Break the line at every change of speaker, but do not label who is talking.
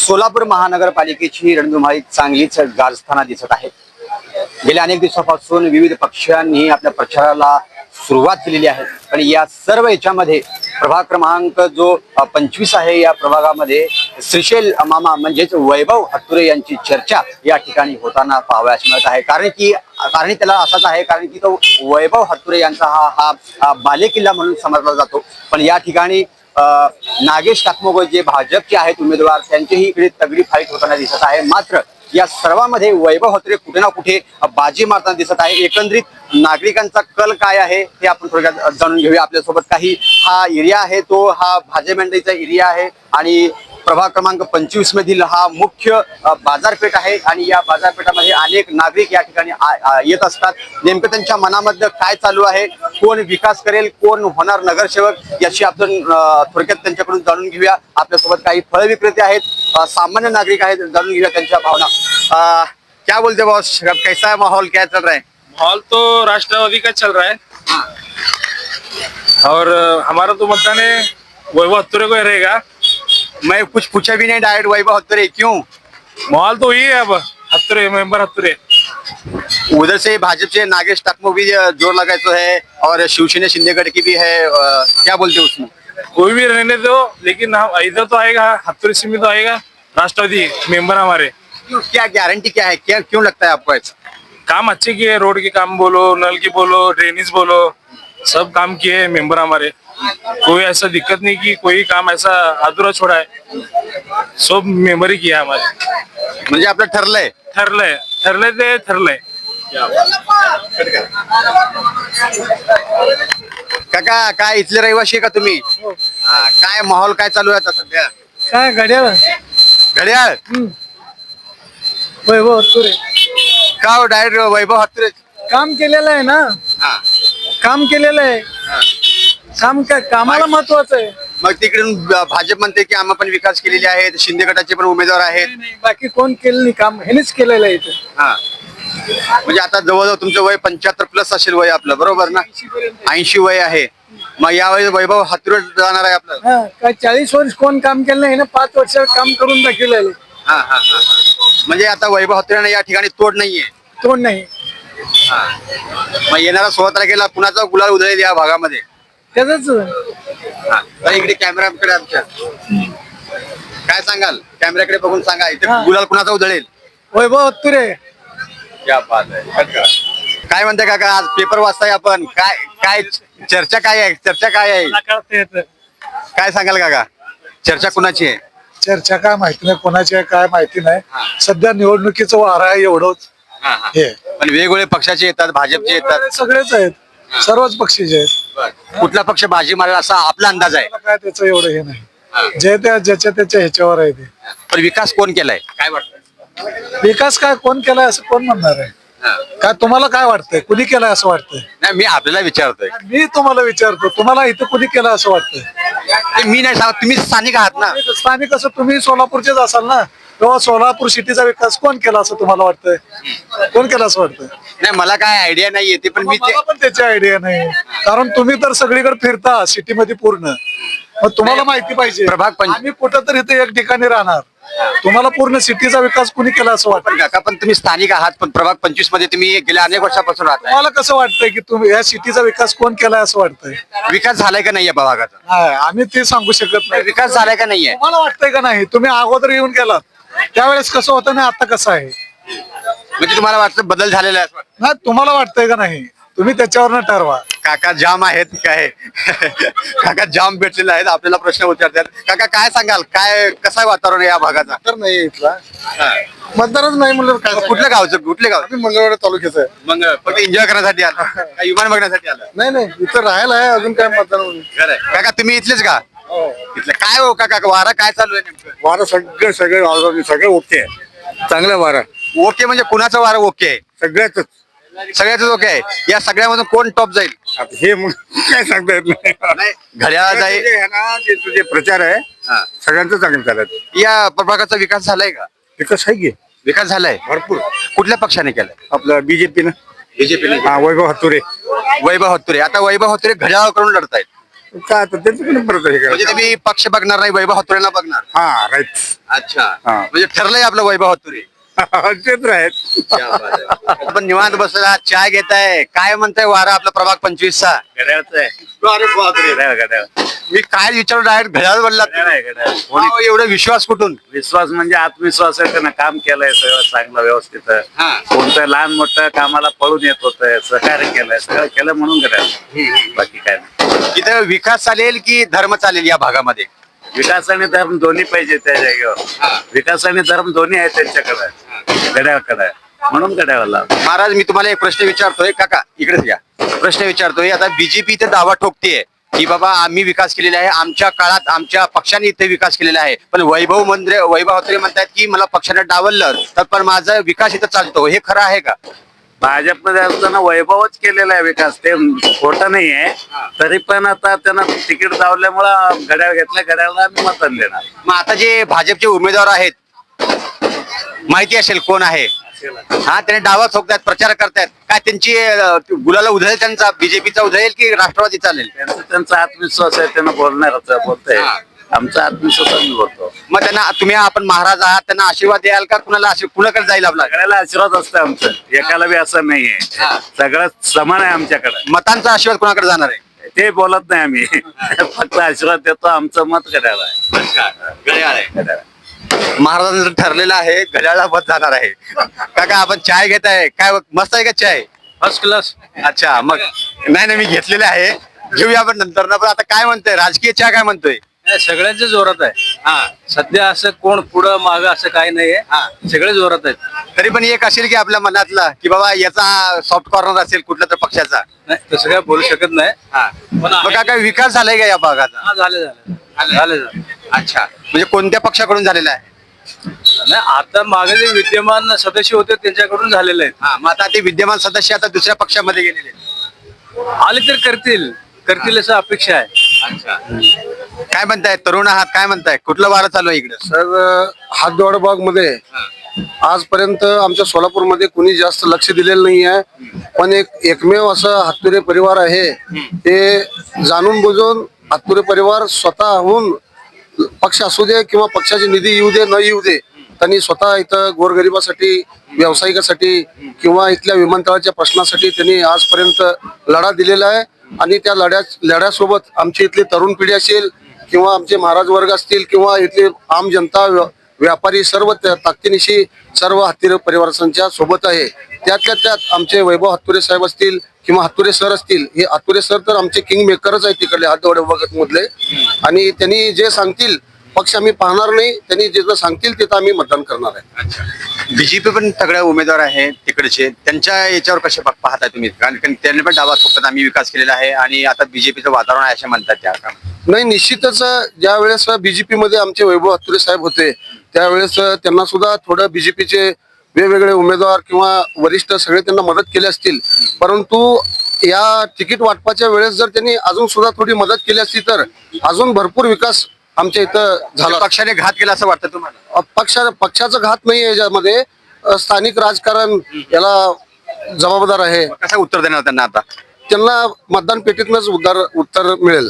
सोलापूर महानगरपालिकेची रणधुमाळी चांगलीच गाजताना दिसत आहे। गेल्या अनेक दिवसापासून विविध पक्षांनी आपल्या प्रचाराला सुरुवात केलेली आहे, पण या सर्व याच्यामध्ये प्रभाग क्रमांक जो 25 आहे, या प्रभागामध्ये श्रीशैल मामा म्हणजेच वैभव हत्तुरे यांची चर्चा या ठिकाणी होताना पाहावयास मिळत आहे। कारण त्याला असाच आहे, कारण की तो वैभव हत्तुरे यांचा हा बालेकिल्ला म्हणून समजला जातो। पण या ठिकाणी नागेश टाकमोगो जे भाजपचे आहेत उमेदवार, त्यांचीही इकडे तगडी फाईट होताना दिसत आहे। मात्र या सर्वांमध्ये वैभव हत्तुरे कुठे ना कुठे बाजी मारताना दिसत आहे। एकंदरीत नागरिकांचा कल काय आहे हे आपण थोडक्यात जाणून घेऊया। आपल्यासोबत काही हा एरिया आहे, तो हा भाजप मंडळीचा एरिया आहे आणि प्रभाग क्रमांक 25 मधील हा मुख्य बाजारपेठ आहे आणि या बाजारपेठामध्ये अनेक नागरिक या ठिकाणी येत असतात। नेमकं त्यांच्या मनामध्ये काय चालू आहे, कोण विकास करेल, कोण होणार नगरसेवक, याची आपण थोडक्यात त्यांच्याकडून जाणून घेऊया। आपल्यासोबत काही फळ विक्रेते आहेत, सामान्य नागरिक आहेत, जाणून घेऊया त्यांच्या भावना। क्या बोलते बॉस, कैसा है माहौल, क्या चल रहा है?
माहौल तो राष्ट्रवादी का चल रहा है और हमारा तो मतदान है वैभव हत्तुरे को ही रहेगा।
मैं कुछ पूछा भी नहीं, डायरेक्ट वैभव हत्तुरे क्यों?
माहौल तो वही है, अब हत्तुरे मेंबर हत्तुरे।
उधर से भाजपा से नागेश टाकमो भी जोर लगाए तो है और शिवसेना शिंदेगढ़ की भी है, क्या बोलते उसमें?
कोई भी रहने दो, लेकिन हम इधर तो आएगा, हत्तुरे से में तो आएगा राष्ट्रवादी मेंबर हमारे।
क्या गारंटी क्या है, क्या क्यों लगता है आपको ऐसा?
काम अच्छे किए, रोड के काम बोलो, नल की बोलो, ड्रेनेज बोलो, सब काम किए मेंबर हमारे। कोई ऐसा दिक्कत नहीं की कोई काम ऐसा अधूरा छोड़ा है, सब मेंबर ही किया हमारे।
म्हणजे आपलं ठरलंय।
ठरलंय ते ठरलंय।
काका, काय इथले रहिवाशी का तुम्ही? काय माहोल काय चालू आहे आता सध्या?
काय घड्याळ
घड्याळ
वैभव हत्तुरे
का हो, डायरेक्ट वैभव हत्तुरे?
काम केलेलं आहे ना,
हा,
काम केलेलं आहे, काम काय कामाला महत्वाचं आहे।
मग तिकडून भाजप म्हणते की आम्ही पण विकास केलेले आहेत, शिंदे गटाचे पण उमेदवार आहेत।
बाकी कोण केलं नाही काम, ह्यानेच केलेलं आहे इथे।
हा, म्हणजे आता जवळजवळ तुमचं वय 75 प्लस असेल वय आपलं, बरोबर ना? 80 वय आहे। मग यावेळी वैभव हत्तुरे जाणार आहे आपलं?
हा, काय 40 वर्ष कोण काम केलं नाही ना, 5 वर्ष काम करून दाखवलेलं आहे।
हा हा हा, म्हणजे आता वैभव हत्तुरेने या ठिकाणी तोड नाहीये।
तोड नाही,
मग येणारा 16 तारखेला पुण्याचा गुलाल उधळेल या भागामध्ये।
त्याच
तर इकडे कॅमेराकडे आमच्या काय सांगाल, कॅमेराकडे बघून सांगा, इथे गुलाल कुणाचा उधळेल?
वैभव हत्तुरे।
क्या बात आहे। काय म्हणते काका, आज पेपर वाचताय आपण, काय काय चर्चा काय आहे, चर्चा काय आहे, काय सांगाल काका, चर्चा कुणाची आहे?
चर्चा काय माहिती नाही, कोणाची आहे काय माहिती नाही। सध्या निवडणुकीचं वार आहे एवढंच हे।
पण वेगवेगळे पक्षाचे येतात, भाजपचे येतात,
सगळेच आहेत, सर्वच पक्षीचे आहेत।
कुठला पक्ष बाजी मारेल असा आपला अंदाज आहे?
काय त्याचं एवढं हे नाही, जे त्या ज्याच्या त्याच्या ह्याच्यावर आहे ते।
पण विकास कोण केलाय काय वाटतं?
विकास काय कोण केलाय असं कोण म्हणणार आहे? काय तुम्हाला काय वाटतंय, कुणी केलाय असं वाटतंय?
नाही, मी आपल्याला विचारतोय।
मी तुम्हाला विचारतो, तुम्हाला इथं कुणी केलं असं वाटतंय?
ते मी नाही सांगत, तुम्ही स्थानिक आहात ना।
स्थानिक असं तुम्ही सोलापूरचेच असाल ना, तेव्हा सोलापूर सिटीचा विकास कोण केला असं तुम्हाला वाटतंय? कोण केला असं वाटतंय?
नाही, मला काय आयडिया नाही येते, पण मी
मला पण त्याची आयडिया नाही, कारण तुम्ही तर सगळीकडे फिरता सिटीमध्ये पूर्ण, मग तुम्हाला माहिती पाहिजे। आम्ही कुठं तर इथे एक ठिकाणी राहणार, तुम्हाला पूर्ण सिटीचा विकास कुणी केला असं वाटतं?
काका, पण तुम्ही स्थानिक आहात, पण प्रभाग 25 मध्ये तुम्ही गेल्या अनेक वर्षापासून राहताय।
तुम्हाला कसं वाटतंय की तुम्ही या सिटीचा विकास कोण केलाय असं वाटतंय?
विकास झालाय का नाही या भागाचा?
नाही, आम्ही ते सांगू शकत नाही।
विकास झालाय का नाहीये?
तुम्हाला वाटतंय का नाही? तुम्ही अगोदर येऊन गेलात त्यावेळेस कसं होतं ना, आता कसं आहे?
म्हणजे तुम्हाला वाटतं बदल झालेला आहे?
नाही, तुम्हाला वाटतंय का नाही? तुम्ही त्याच्यावरनं ठरवा।
काका जाम आहेत काय? काका जाम भेटलेले आहेत, आपल्याला प्रश्न विचारतात। काका काय सांगाल, काय कसं आहे वातावरण या भागाचा?
तर नाही इथला मतदारच नाही म्हणलं काय?
कुठल्या गावचं, कुठले गाव?
मंगळवाडा तालुक्याचं आहे।
मग फक्त एन्जॉय करण्यासाठी आला का विमान बघण्यासाठी आला?
नाही नाही, इथं राहायला आहे, अजून काय मतदान?
काका तुम्ही इथलेच का? इथले काय हो काका, वारा काय चालू आहे नेमकं?
वारं सगळे ओके आहे, चांगलं वारं।
ओके म्हणजे कुणाचं वारं ओके आहे?
सगळ्याच
ओके आहे। या सगळ्यामधून कोण टॉप जाईल
हे काय सांगता येत
नाही? घड्याळ जाईल
जे प्रचार आहे सगळ्यांचं चांगलं चालत।
या प्रभागाचा विकास झालाय का?
विकास आहे की
विकास झालाय
भरपूर।
कुठल्या पक्षाने केलाय?
आपलं बीजेपीनं
बीजेपीने।
वैभव हत्तुरे।
वैभव हत्तुरे, आता वैभव हत्तुरे घड्याळ करून लढतायत।
काय आता त्यांचं पण परत हे
म्हणजे
करायचं.
तुम्ही पक्ष बघणार नाही, वैभव हत्तुरेंना बघणार.
हा राईट.
अच्छा,
हा.
म्हणजे ठरलंय आपलं वैभव हत्तुरे.
तेच राहत.
क्या बात आहे. आपण निवांत बसला, चाय घेताय, काय म्हणताय वारा आपला प्रभाग 25 चा?
घड्याळचं आहे.
अरे बापरे.
घड्याळ
मी काय विचारू डायरेक्ट घड्याळ बोलला.
घड्याळ.
एवढा विश्वास कुठून?
विश्वास म्हणजे आत्मविश्वास आहे, त्यानं काम केलंय सगळं चांगलं व्यवस्थित.
हा.
कोणतं लहान मोठं कामाला पळून येत होतं, सहकार्य केलंय, सगळं केलं म्हणून घड्याळ. बाकी काय नाही.
इथं विकास चालेल की धर्म चालेल या भागामध्ये?
विकास आणि धर्म दोन्ही पाहिजे त्या जागेवर. विकास आणि धर्म दोन्ही आहे त्यांच्याकडे, घड्याळकडे, म्हणून घड्याळाला.
महाराज मी तुम्हाला एक प्रश्न विचारतोय, काका इकडेच या. प्रश्न विचारतोय, आता बीजेपी इथे दावा ठोकतेय की बाबा आम्ही विकास केलेला आहे, आमच्या काळात आमच्या पक्षाने इथे विकास केलेला आहे, पण वैभव हत्तुरे म्हणतात की मला पक्षाने डावललं तर पण माझा विकास इथं चालतो. हे खरं आहे का?
भाजपमध्ये असताना वैभवच केलेला आहे विकास, ते खोटं नाही आहे. तरी पण आता त्यांना तिकीट दावल्यामुळं घड्याळ घेतलं, घड्याळला आम्ही मतदान देणार.
मग आता जे भाजपचे उमेदवार आहेत, माहिती असेल कोण आहे? हा, त्याने डावा ठोकतात, प्रचार करतायत, काय त्यांची गुलाला उधळेल, त्यांचा बीजेपीचा उधळेल की राष्ट्रवादी चालेल?
त्यांचा आत्मविश्वास आहे, त्यांना बोलणार बोलतंय. आमचा आत्मविश्वास आम्ही बोलतो.
मग त्यांना तुम्ही आपण महाराज आहात, त्यांना आशीर्वाद द्याल का? कुणाला कुणाकडे जाईल आपला?
सगळ्याला आशीर्वाद असतं आमचं, एकाला बी असं नाहीये. सगळं समान आहे आमच्याकडे.
मतांचा आशीर्वाद कुणाकडे जाणार आहे?
ते बोलत नाही आम्ही, फक्त आशीर्वाद देतो. आमचं मत घड्याळ आहे. घड्याळ.
महाराजांचं ठरलेलं आहे, घड्याळा मत जाणार आहे. काका आपण चाय घेत आहे, काय मस्त आहे का चाय?
First class.
अच्छा, मग नाही मी घेतलेले आहे, घेऊया आपण नंतर ना. पण आता काय म्हणतोय राजकीय चहा, काय म्हणतोय?
सगळ्यांच्या जोरात आहे सध्या, असं कोण पुढं माग असं काही नाहीये, सगळे जोरात आहेत.
तरी पण एक असेल की आपल्या मनातला की बाबा याचा सॉफ्ट कॉर्नर असेल कुठल्या तर पक्षाचा?
नाही तसं काय बोलू शकत नाही.
मग काय विकास झालाय का या भागाचा?
झाले.
अच्छा, म्हणजे कोणत्या पक्षाकडून झालेला आहे?
नाही, आता मागे जे विद्यमान सदस्य होते त्यांच्याकडून झालेले आहेत.
हा, मग आता ते विद्यमान सदस्य आता दुसऱ्या पक्षामध्ये गेलेले आहेत.
आले तर करतील असं अपेक्षा आहे.
अच्छा, काय म्हणताय तरुण आहात, काय म्हणताय, कुठलं वारं चालू आहे इकडे?
सर, हातदोड बाग मध्ये आजपर्यंत आमच्या सोलापूरमध्ये कुणी जास्त लक्ष दिलेलं नाही आहे, पण एकमेव असं हत्तुरे परिवार आहे. ते जाणून बुजून हत्तुरे परिवार स्वतःहून, पक्ष असू दे किंवा पक्षाचे निधी येऊ दे न येऊ दे, त्यांनी स्वतः इथं गोरगरिबासाठी, व्यावसायिकासाठी किंवा इथल्या विमानतळाच्या प्रश्नासाठी त्यांनी आजपर्यंत लढा दिलेला आहे. आणि त्या लढ्यासोबत आमची इथली तरुण पिढी असेल किंवा आमचे महाराज वर्ग असतील किंवा इथले आम जनता, व्यापारी, सर्व ताकदीनिशी सर्व हत्तुरे परिवारांच्या सोबत आहे. त्यातल्या त्यात आमचे वैभव हत्तुरे साहेब असतील किंवा हत्तुरे सर असतील, हे हत्तुरे सर तर आमचे किंग मेकरच आहेत तिकडले हातदोड मधले. आणि त्यांनी जे सांगतील, पक्ष आम्ही पाहणार नाही, त्यांनी जे सांगतील तिथं आम्ही मतदान करणार आहे.
बीजेपी पण सगळे उमेदवार आहेत तिकडचे, त्यांच्या याच्यावर कसे पाहताय तुम्ही? कारण त्यांनी पण डावा ठोकतात आम्ही विकास केलेला आहे आणि आता बीजेपीचं वातावरण आहे असे म्हणतात. त्या
नाही, निश्चितच ज्या वेळेस बीजेपी मध्ये आमचे वैभव हत्तुरे साहेब होते त्यावेळेस त्यांना सुद्धा थोडं बीजेपीचे वेगवेगळे उमेदवार किंवा वरिष्ठ सगळे त्यांना मदत केली असतील, परंतु या तिकीट वाटपाच्या वेळेस जर त्यांनी अजून सुद्धा थोडी मदत केली असती तर अजून भरपूर विकास आमच्या इथं झाला.
पक्षाने घात केला असं वाटतं तुम्हाला?
पक्षाचा घात नाही याच्यामध्ये, स्थानिक राजकारण याला जबाबदार आहे.
कसं उत्तर देणार त्यांना आता?
त्यांना मतदान पेटीतनच उत्तर मिळेल.